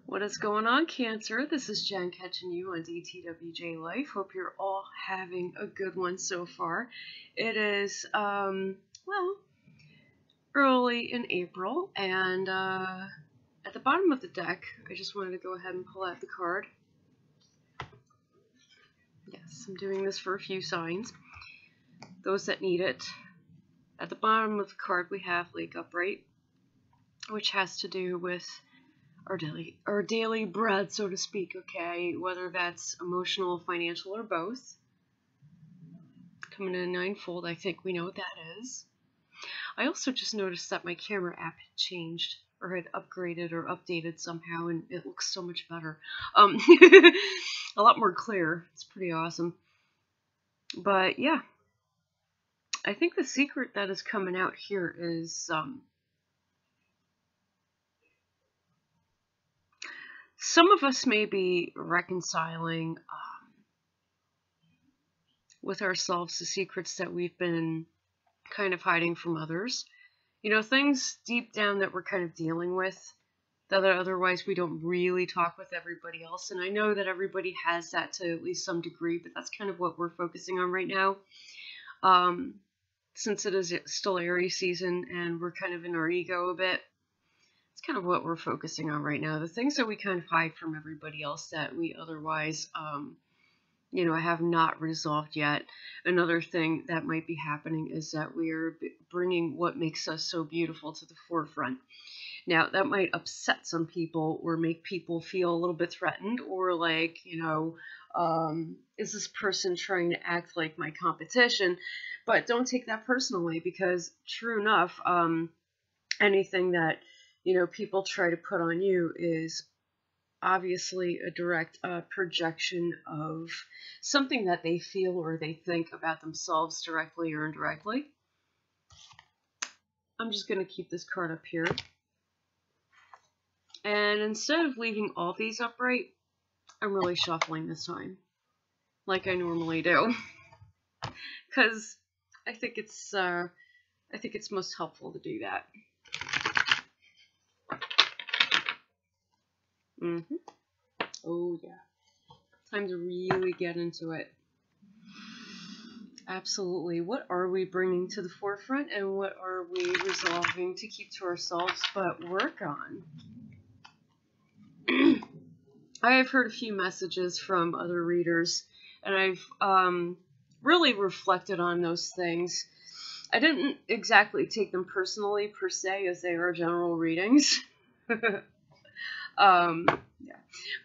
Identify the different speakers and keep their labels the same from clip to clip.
Speaker 1: What is going on, Cancer? This is Jen catching you on DTWJLife. Hope you're all having a good one so far. It is, early in April, and at the bottom of the deck, I just wanted to go ahead and pull out the card. Yes, I'm doing this for a few signs, those that need it. At the bottom of the card, we have Lake Upright, which has to do with our daily bread, so to speak, okay? Whether that's emotional, financial, or both. Coming in ninefold, I think we know what that is. I also just noticed that my camera app had changed, or had upgraded or updated somehow, and it looks so much better. A lot more clear. It's pretty awesome. But yeah, I think the secret that is coming out here is some of us may be reconciling with ourselves the secrets that we've been kind of hiding from others. You know, things deep down that we're kind of dealing with that otherwise we don't really talk with everybody else. And I know that everybody has that to at least some degree, but that's kind of what we're focusing on right now. Since it is still Aries season and we're kind of in our ego a bit, it's kind of what we're focusing on right now. The things that we kind of hide from everybody else that we otherwise, have not resolved yet. Another thing that might be happening is that we are bringing what makes us so beautiful to the forefront. Now, that might upset some people or make people feel a little bit threatened or like, is this person trying to act like my competition? But don't take that personally, because true enough, anything that people try to put on you is obviously a direct projection of something that they feel or they think about themselves directly or indirectly. I'm just going to keep this card up here. And instead of leaving all these upright, I'm really shuffling this time, like I normally do, because I think it's most helpful to do that. Oh yeah, time to really get into it. Absolutely. What are we bringing to the forefront, and what are we resolving to keep to ourselves but work on? I have heard a few messages from other readers, and I've really reflected on those things. I didn't exactly take them personally per se, as they are general readings.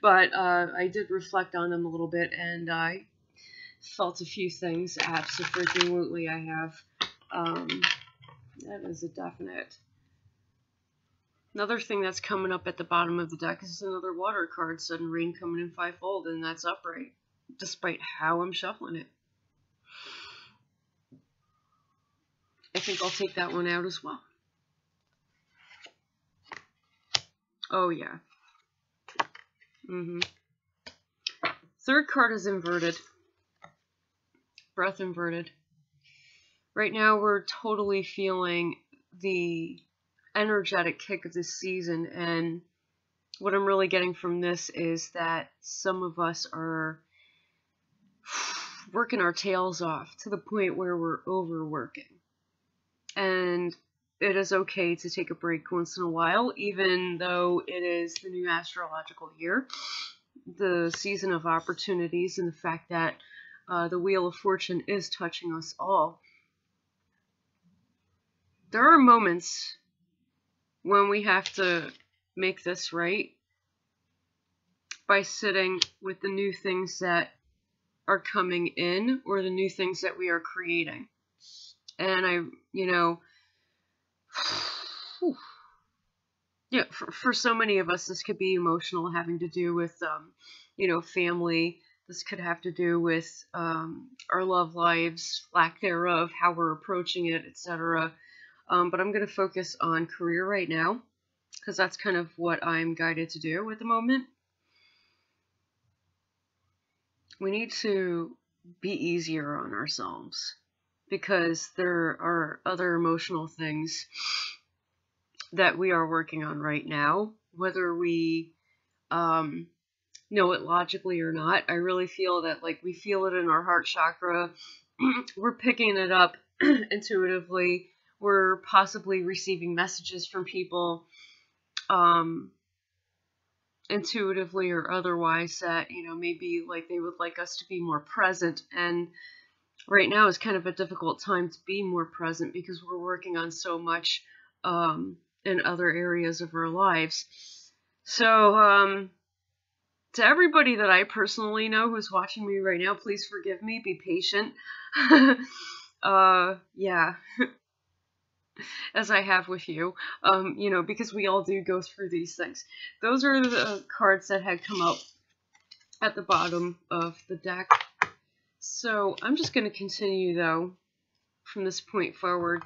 Speaker 1: But I did reflect on them a little bit, and I felt a few things. Absolutely, I have. That is a definite. Another thing that's coming up at the bottom of the deck is another water card, sudden rain coming in fivefold, and that's upright, despite how I'm shuffling it. I think I'll take that one out as well. Oh yeah. Third card is inverted. Breath inverted. Right now we're totally feeling the energetic kick of this season, and what I'm really getting from this is that some of us are working our tails off to the point where we're overworking. And it is okay to take a break once in a while, even though it is the new astrological year, the season of opportunities, and the fact that the Wheel of Fortune is touching us all. There are moments when we have to make this right by sitting with the new things that are coming in or the new things that we are creating. And for so many of us, this could be emotional, having to do with, family. This could have to do with our love lives, lack thereof, how we're approaching it, etc. But I'm going to focus on career right now, because that's kind of what I'm guided to do at the moment. We need to be easier on ourselves, because there are other emotional things that we are working on right now, whether we know it logically or not. I really feel that, like, we feel it in our heart chakra. We're picking it up intuitively. We're possibly receiving messages from people intuitively or otherwise that, you know, maybe like they would like us to be more present. And right now is kind of a difficult time to be more present because we're working on so much in other areas of our lives. So to everybody that I personally know who's watching me right now, please forgive me, be patient. Yeah, as I have with you, you know, because we all do go through these things. Those are the cards that had come out at the bottom of the deck. So I'm just going to continue, though, from this point forward.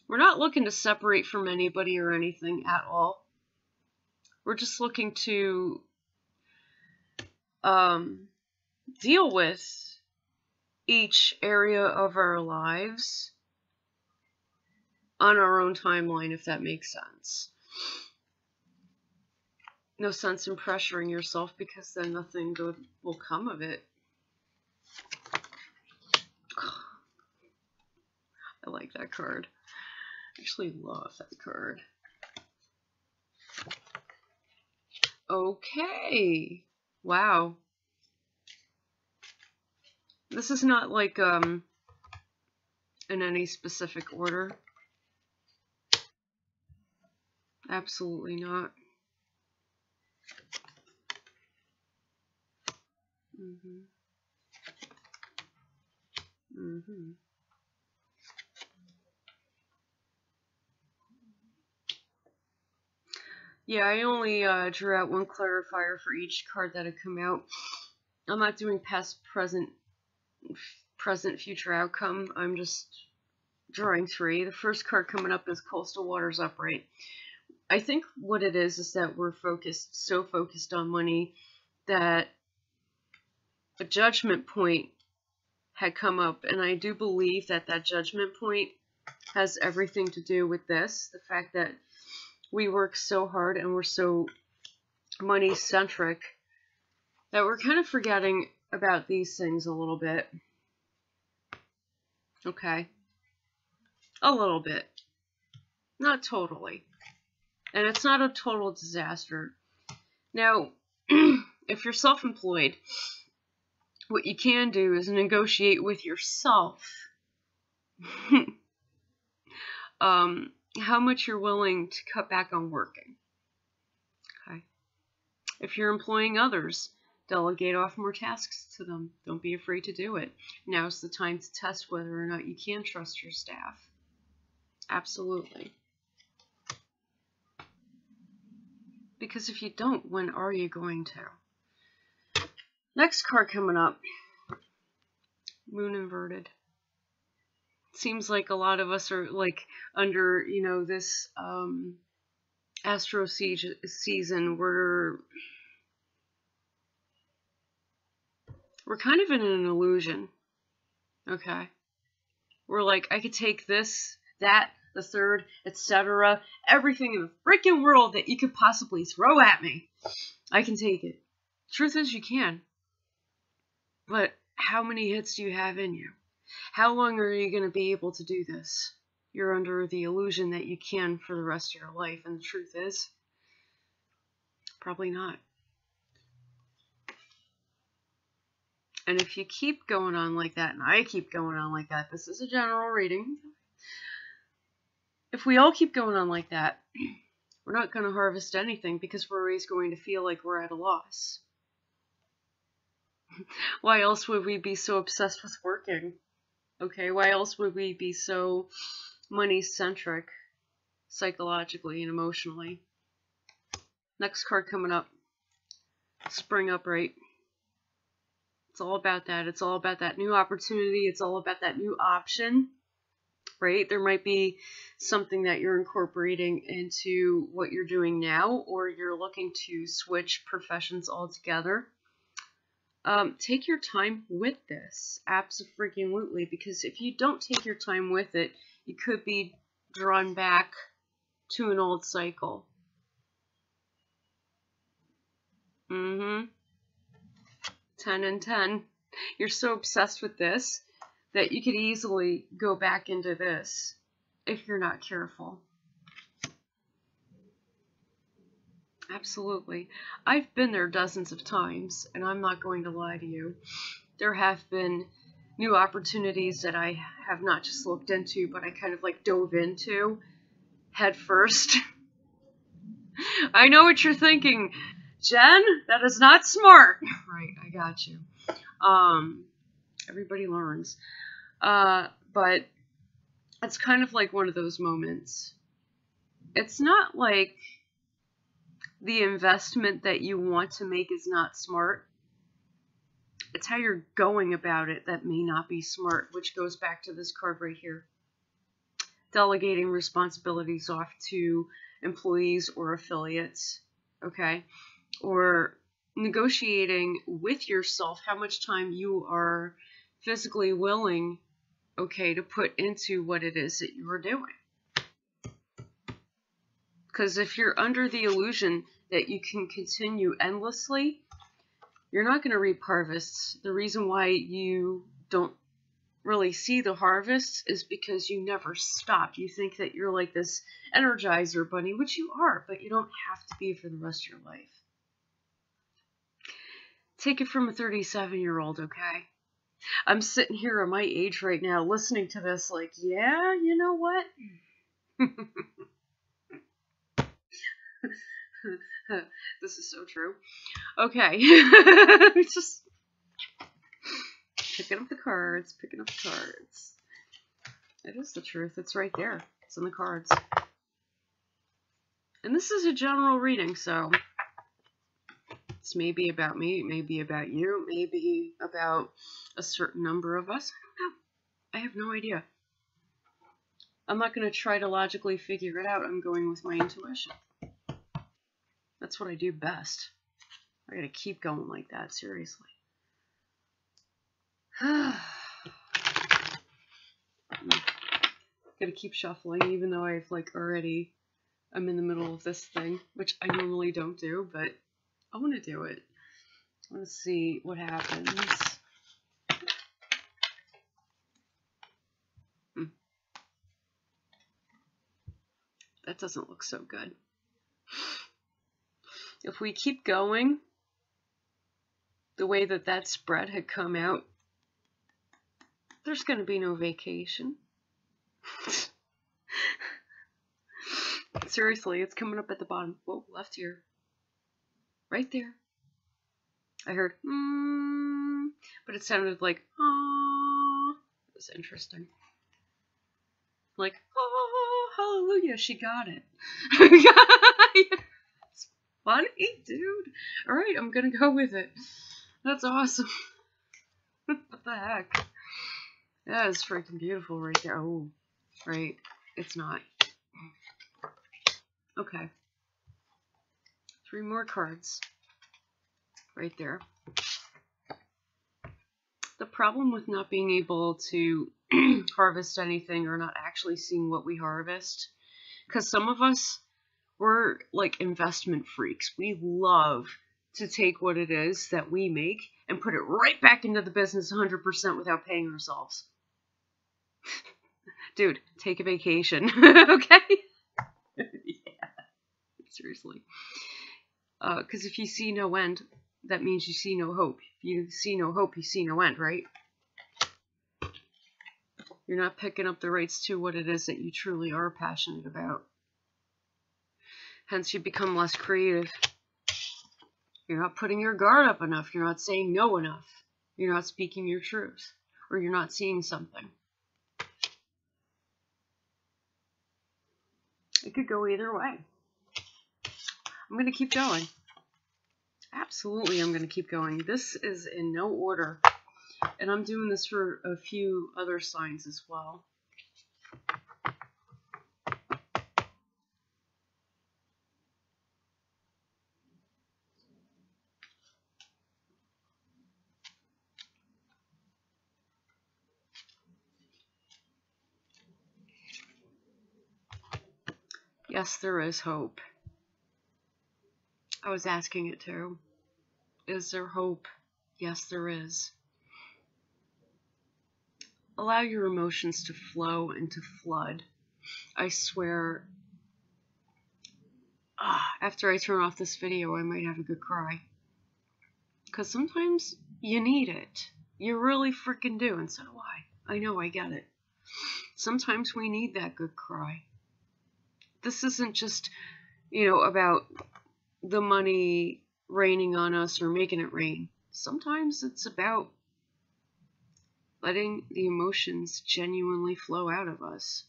Speaker 1: We're not looking to separate from anybody or anything at all. We're just looking to deal with each area of our lives on our own timeline, if that makes sense. No sense in pressuring yourself, because then nothing good will come of it. I like that card. I actually love that card. Okay. Wow. This is not like in any specific order. Absolutely not. Yeah, I only drew out one clarifier for each card that had come out. I'm not doing past, present, future outcome. I'm just drawing 3. The first card coming up is Coastal Waters Upright. I think what it is that we're so focused on money that a judgment point had come up, and I do believe that that judgment point has everything to do with this. The fact that we work so hard and we're so money-centric that we're kind of forgetting about these things a little bit. Okay. A little bit. Not totally. And it's not a total disaster. Now, if you're self-employed, what you can do is negotiate with yourself how much you're willing to cut back on working. Okay. If you're employing others, delegate off more tasks to them. Don't be afraid to do it. Now's the time to test whether or not you can trust your staff. Absolutely. Because if you don't, when are you going to? Next card coming up. Moon inverted. Seems like a lot of us are like under, you know, this astro season. We're kind of in an illusion. Okay. We're like, I could take this, that, the third, etc. Everything in the freaking world that you could possibly throw at me. I can take it. Truth is, you can. But how many hits do you have in you? How long are you going to be able to do this? You're under the illusion that you can for the rest of your life, and the truth is, probably not. And if you keep going on like that, and I keep going on like that, this is a general reading. If we all keep going on like that, we're not going to harvest anything, because we're always going to feel like we're at a loss. Why else would we be so obsessed with working? Okay, why else would we be so money-centric, psychologically and emotionally? Next card coming up, Spring Upright. It's all about that. It's all about that new opportunity. It's all about that new option, right? There might be something that you're incorporating into what you're doing now, or you're looking to switch professions altogether. Take your time with this. Abso-freaking-lutely. Because if you don't take your time with it, you could be drawn back to an old cycle. 10 and 10. You're so obsessed with this that you could easily go back into this if you're not careful. Absolutely. I've been there dozens of times, and I'm not going to lie to you. There have been new opportunities that I have not just looked into, but I kind of like dove into head first. I know what you're thinking, Jen, that is not smart. Right, I got you. Everybody learns. But it's kind of like one of those moments. It's not like the investment that you want to make is not smart. It's how you're going about it that may not be smart, which goes back to this card right here. Delegating responsibilities off to employees or affiliates, okay? Or negotiating with yourself how much time you are physically willing, okay, to put into what it is that you are doing. Because if you're under the illusion that you can continue endlessly, you're not going to reap harvests. The reason why you don't really see the harvests is because you never stop. You think that you're like this Energizer bunny, which you are, but you don't have to be for the rest of your life. Take it from a 37-year-old, okay? I'm sitting here at my age right now listening to this like, yeah, you know what? This is so true. Okay. Just picking up the cards, picking up the cards. It is the truth. It's right there. It's in the cards. And this is a general reading, so it's maybe about me, maybe about you, maybe about a certain number of us. I don't know. I have no idea. I'm not going to try to logically figure it out. I'm going with my intuition. That's what I do best. I gotta keep going like that, seriously. Gotta keep shuffling, even though I've like already, I'm in the middle of this thing, which I normally don't do, but I want to do it. I want to see what happens. That doesn't look so good. If we keep going the way that that spread had come out, there's going to be no vacation. Seriously, it's coming up at the bottom. Whoa, left here. Right there. I heard, but it sounded like, ah. It was interesting. Like, oh, hallelujah, she got it. It's funny, dude. Alright, I'm gonna go with it. That's awesome. What the heck? That is freaking beautiful right there. Oh, right. It's not. Okay. 3 more cards. Right there. The problem with not being able to harvest anything or not actually seeing what we harvest, because some of us, we're like investment freaks. We love to take what it is that we make and put it right back into the business 100% without paying ourselves. Dude, take a vacation, okay? Yeah, seriously. Because if you see no end, that means you see no hope. If you see no hope, you see no end, right? You're not picking up the rights to what it is that you truly are passionate about. Hence, you become less creative. You're not putting your guard up enough. You're not saying no enough. You're not speaking your truth. Or you're not seeing something. It could go either way. I'm going to keep going. Absolutely, I'm going to keep going. This is in no order. And I'm doing this for a few other signs as well. Yes, there is hope. I was asking it too. Is there hope? Yes, there is. Allow your emotions to flow and to flood. I swear, after I turn off this video, I might have a good cry. Because sometimes you need it. You really freaking do, and so do I. I know, I get it. Sometimes we need that good cry. This isn't just, about the money raining on us or making it rain. Sometimes it's about letting the emotions genuinely flow out of us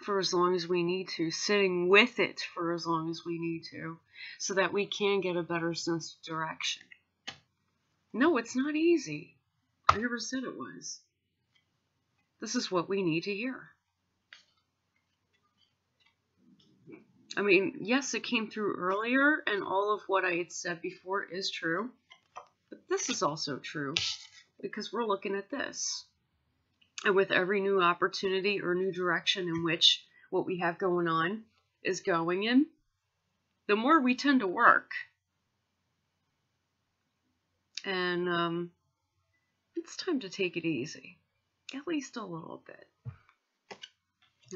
Speaker 1: for as long as we need to, sitting with it for as long as we need to, so that we can get a better sense of direction. No, it's not easy. I never said it was. This is what we need to hear. I mean, yes, it came through earlier, and all of what I had said before is true, but this is also true, because we're looking at this. And with every new opportunity or new direction in which what we have going on is going in, the more we tend to work. And it's time to take it easy. At least a little bit.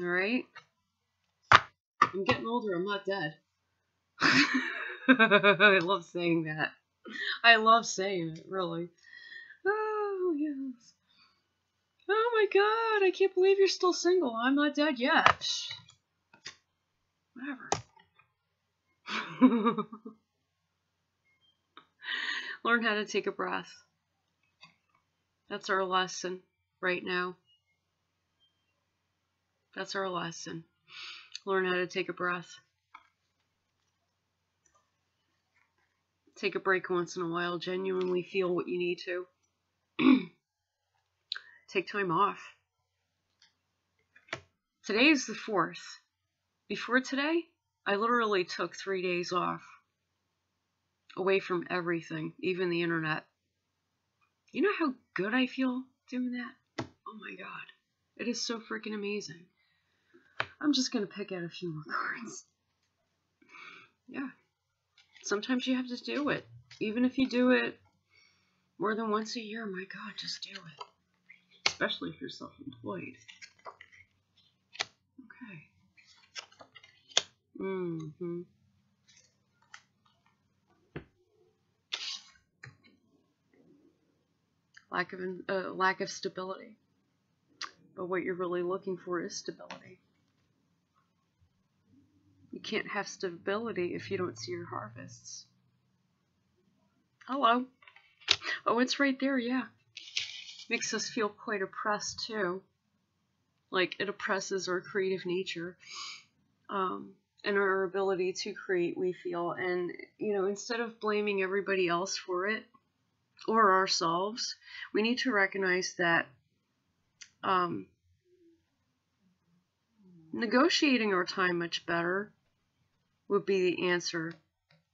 Speaker 1: Alright? I'm getting older, I'm not dead. I love saying that. I love saying it, really. Oh, yes. Oh my god, I can't believe you're still single. I'm not dead yet. Whatever. Learn how to take a breath. That's our lesson right now. That's our lesson. Learn how to take a breath. Take a break once in a while. Genuinely feel what you need to. Take time off. Today is the 4th. Before today, I literally took 3 days off. Away from everything, even the internet. You know how good I feel doing that? Oh my god. It is so freaking amazing. I'm just going to pick out a few more cards. Yeah. Sometimes you have to do it. Even if you do it more than once a year, my god, just do it. Especially if you're self-employed. Okay. Lack of stability. But what you're really looking for is stability. You can't have stability if you don't see your harvests. Hello. Oh, it's right there, yeah. Makes us feel quite oppressed, too. Like, it oppresses our creative nature. And our ability to create, we feel. And, instead of blaming everybody else for it, or ourselves, we need to recognize that negotiating our time much better would be the answer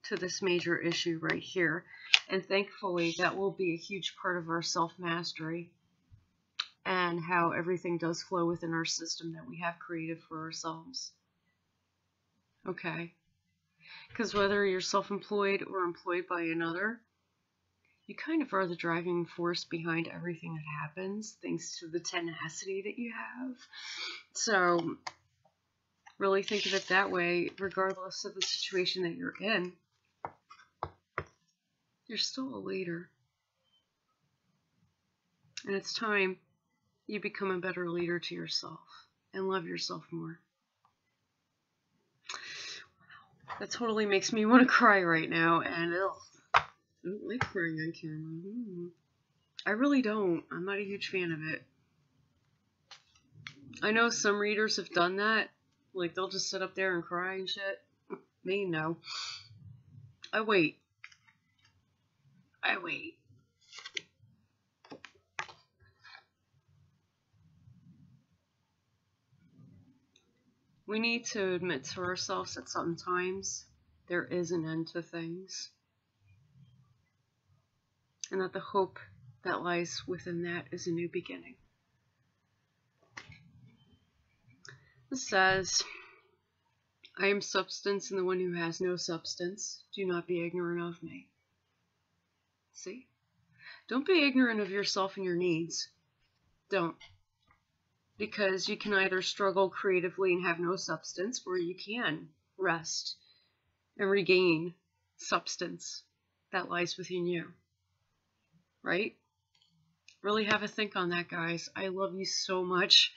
Speaker 1: to this major issue right here. And thankfully, that will be a huge part of our self-mastery and how everything does flow within our system that we have created for ourselves. Okay? Because whether you're self-employed or employed by another, you kind of are the driving force behind everything that happens, thanks to the tenacity that you have. So, really think of it that way, regardless of the situation that you're in. You're still a leader. And it's time you become a better leader to yourself and love yourself more. That totally makes me want to cry right now, and I don't like crying on camera. I really don't. I'm not a huge fan of it. I know some readers have done that. Like, they'll just sit up there and cry and shit. Me, no. I wait. We need to admit to ourselves that sometimes there is an end to things. And that the hope that lies within that is a new beginning. This says, I am substance and the one who has no substance. Do not be ignorant of me. See? Don't be ignorant of yourself and your needs. Don't. Because you can either struggle creatively and have no substance, or you can rest and regain substance that lies within you. Right? Really have a think on that, guys. I love you so much.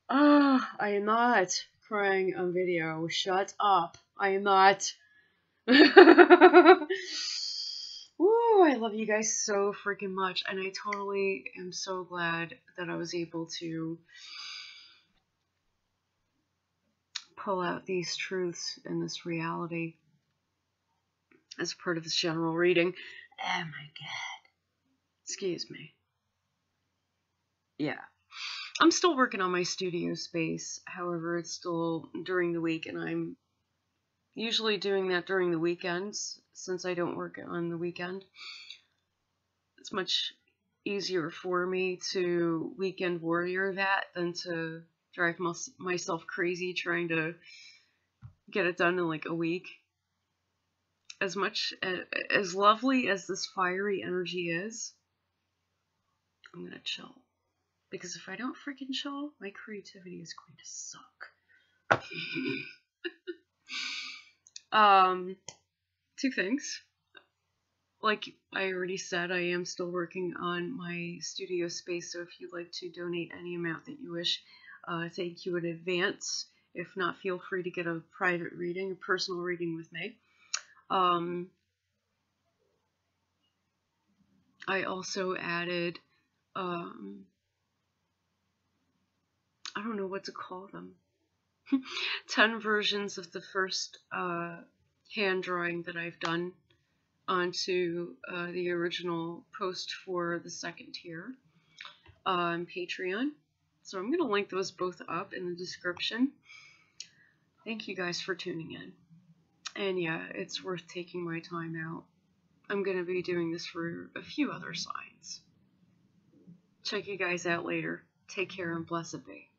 Speaker 1: I am not crying on video. Shut up. I am not. Woo, I love you guys so freaking much, and I totally am so glad that I was able to pull out these truths and this reality as part of this general reading. Oh my god. Excuse me. Yeah. I'm still working on my studio space, however, it's still during the week, and I'm usually doing that during the weekends, since I don't work on the weekend. It's much easier for me to weekend warrior that than to drive myself crazy trying to get it done in like a week. As much as lovely as this fiery energy is, I'm gonna chill. Because if I don't freaking chill, my creativity is going to suck. Two things. Like I already said, I am still working on my studio space, so if you'd like to donate any amount that you wish, thank you in advance. If not, feel free to get a private reading, a personal reading with me. I also added, I don't know what to call them, 10 versions of the first hand drawing that I've done onto the original post for the second tier on Patreon. So I'm going to link those both up in the description. Thank you guys for tuning in. And yeah, it's worth taking my time out. I'm going to be doing this for a few other signs. Check you guys out later. Take care and blessed be.